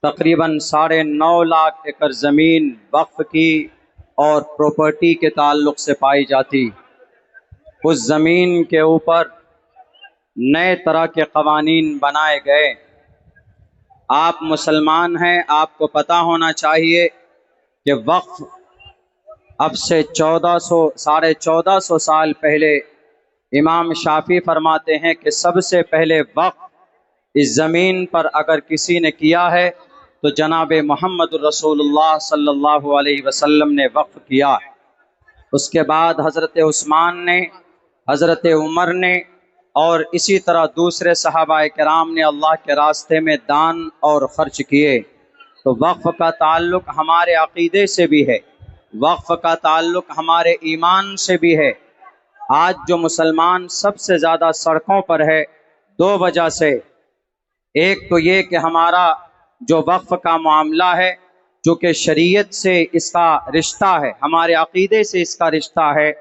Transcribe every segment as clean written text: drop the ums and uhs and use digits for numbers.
तकरीबन 9.5 एकड़ ज़मीन वक्फ की और प्रॉपर्टी के ताल्लुक़ से पाई जाती। उस ज़मीन के ऊपर नए तरह के क़वानीन बनाए गए। आप मुसलमान हैं, आपको पता होना चाहिए कि वक्फ अब से 1400 साल पहले इमाम शाफी फरमाते हैं कि सबसे पहले वक्फ इस ज़मीन पर अगर किसी ने किया है तो जनाब मोहम्मद रसूलुल्लाह सल्लल्लाहु अलैहि वसल्लम ने वक्फ किया। उसके बाद हज़रत उस्मान ने, हज़रत उमर ने और इसी तरह दूसरे सहाबाए किराम ने अल्लाह के रास्ते में दान और ख़र्च किए। तो वक्फ का ताल्लुक़ हमारे अक़ीदे से भी है, वक्फ का ताल्लुक़ हमारे ईमान से भी है। आज जो मुसलमान सबसे ज़्यादा सड़कों पर है, दो वजह से। एक तो ये कि हमारा जो वक्फ का मामला है, चूँकि शरीयत से इसका रिश्ता है, हमारे अक़ीदे से इसका रिश्ता है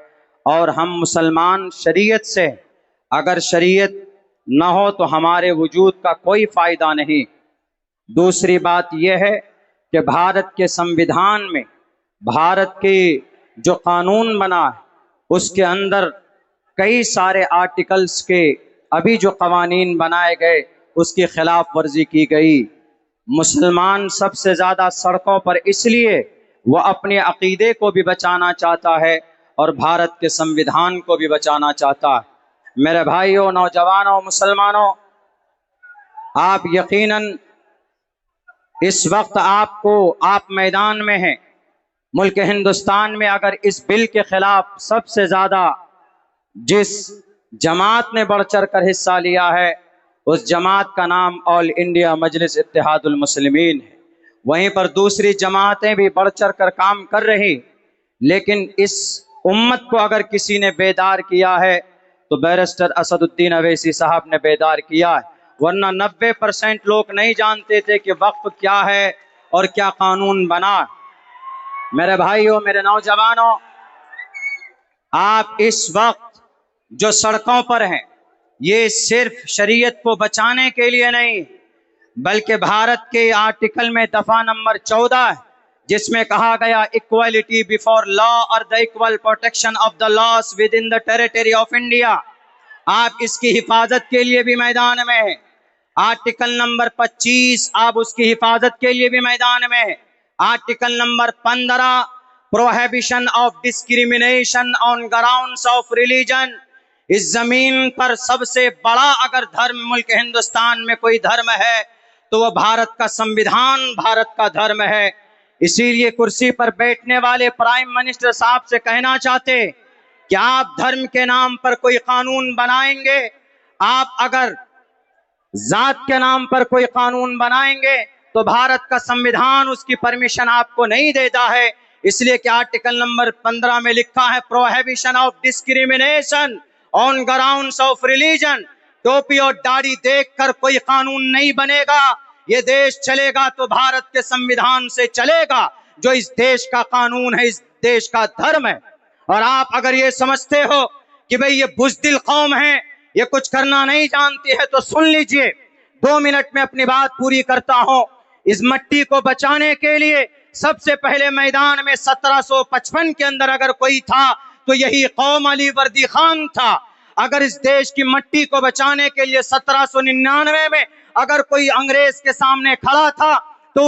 और हम मुसलमान शरीयत से, अगर शरीयत न हो तो हमारे वजूद का कोई फ़ायदा नहीं। दूसरी बात यह है कि भारत के संविधान में, भारत की जो कानून बना है उसके अंदर कई सारे आर्टिकल्स के अभी जो कवानीन बनाए गए उसकी खिलाफ वर्जी की गई। मुसलमान सबसे ज़्यादा सड़कों पर इसलिए वह अपने अक़ीदे को भी बचाना चाहता है और भारत के संविधान को भी बचाना चाहता है। मेरे भाइयों, नौजवानों, मुसलमानों, आप यकीनन इस वक्त आप मैदान में हैं। मुल्क हिंदुस्तान में अगर इस बिल के खिलाफ सबसे ज़्यादा जिस जमात ने बढ़ चढ़ कर हिस्सा लिया है उस जमात का नाम ऑल इंडिया मजलिस इत्तेहादुल मुस्लिमीन है। वहीं पर दूसरी जमातें भी बढ़ चढ़ कर काम कर रही, लेकिन इस उम्मत को अगर किसी ने बेदार किया है तो बैरिस्टर असदुद्दीन अवैसी साहब ने बेदार किया है। वरना 90% लोग नहीं जानते थे कि वक्फ क्या है और क्या कानून बना। मेरे भाइयों, मेरे नौजवानों, आप इस वक्त जो सड़कों पर हैं ये सिर्फ शरीयत को बचाने के लिए नहीं, बल्कि भारत के आर्टिकल में दफा नंबर 14 है जिसमें कहा गया इक्वालिटी बिफोर लॉ और the equal protection of the loss with in the territory of India. आप इसकी हिफाजत के लिए भी मैदान में है। आर्टिकल नंबर 25 आप उसकी हिफाजत के लिए भी मैदान में है। Article number 15 prohibition of discrimination on grounds of religion. इस जमीन पर सबसे बड़ा अगर धर्म मुल्क हिंदुस्तान में कोई धर्म है तो वह भारत का संविधान, भारत का धर्म है। इसीलिए कुर्सी पर बैठने वाले प्राइम मिनिस्टर साहब से कहना चाहते कि आप धर्म के नाम पर कोई कानून बनाएंगे, आप अगर जात के नाम पर कोई कानून बनाएंगे तो भारत का संविधान उसकी परमिशन आपको नहीं देता है। इसलिए कि आर्टिकल नंबर 15 में लिखा है prohibition of discrimination on grounds of religion. टोपी और दाढ़ी देखकर कोई कानून नहीं बनेगा। ये देश चलेगा तो भारत के संविधान से चलेगा जो इस देश का कानून है, इस देश का धर्म है। और आप अगर ये समझते हो कि भाई ये बुज़दिल कौम है, ये कुछ करना नहीं जानती है, तो सुन लीजिए, 2 मिनट में अपनी बात पूरी करता हूं। इस मट्टी को बचाने के लिए सबसे पहले मैदान में 1755 के अंदर अगर कोई था तो यही कौम अली वर्दी खान था। अगर इस देश की मट्टी को बचाने के लिए 1799 में अगर कोई अंग्रेज के सामने खड़ा था तो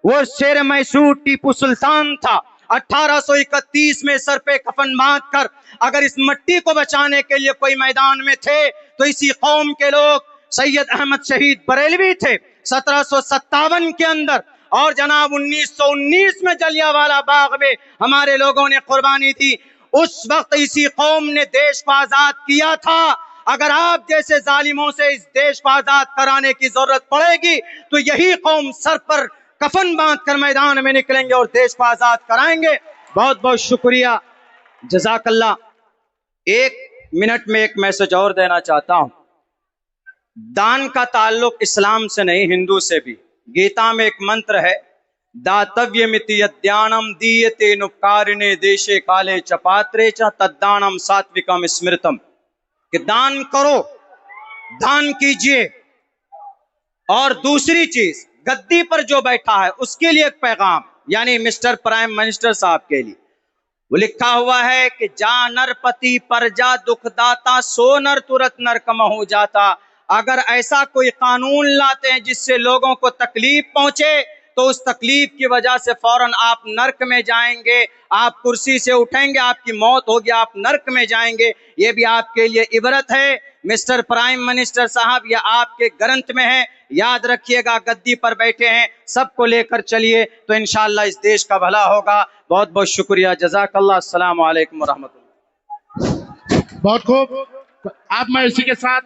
वो शेर मैसूर टीपू सुल्तान था। 1831 में सर पे कफन बांध कर अगर इस मट्टी को बचाने के लिए कोई मैदान में थे तो इसी कौम के लोग सैयद अहमद शहीद बरेलवी थे 1757 के अंदर। और जनाब 1919 में जलियांवाला बाग में हमारे लोगों ने कुर्बानी दी। उस वक्त इसी कौम ने देश को आजाद किया था। अगर आप जैसे जालिमों से इस देश को आजाद कराने की जरूरत पड़ेगी तो यही कौम सर पर कफन बांधकर मैदान में निकलेंगे और देश को आजाद कराएंगे। बहुत बहुत शुक्रिया, जज़ाकल्लाह। 1 मिनट में एक मैसेज और देना चाहता हूं। दान का ताल्लुक इस्लाम से नहीं, हिंदू से भी। गीता में एक मंत्र है, दातव्य मिति यद्यानम दीयते नुपकारिणे देशे काले चपात्रे च तद्दानम सात्विकम स्मृतम, कि दान करो, दान कीजिए। और दूसरी चीज, गद्दी पर जो बैठा है उसके लिए एक पैगाम, यानी मिस्टर प्राइम मिनिस्टर साहब के लिए। वो लिखा हुआ है कि जा नरपति परजा दुखदाता, सो नर तुरत नरकम हो जाता। अगर ऐसा कोई कानून लाते हैं जिससे लोगों को तकलीफ पहुंचे, तो उस तकलीफ की वजह से फौरन आप नर्क में जाएंगे, आप कुर्सी से उठेंगे, आपकी मौत होगी, आप नर्क में जाएंगे। ये भी आपके लिए इबरत है मिस्टर प्राइम मिनिस्टर साहब, यह आपके ग्रंथ में है, याद रखिएगा। गद्दी पर बैठे हैं, सबको लेकर चलिए तो इंशाअल्लाह इस देश का भला होगा। बहुत बहुत शुक्रिया, जज़ाकल्लाह, अस्सलाम वालेकुम व रहमतुल्लाह। बहुत खूब। अब मैं इसी के साथ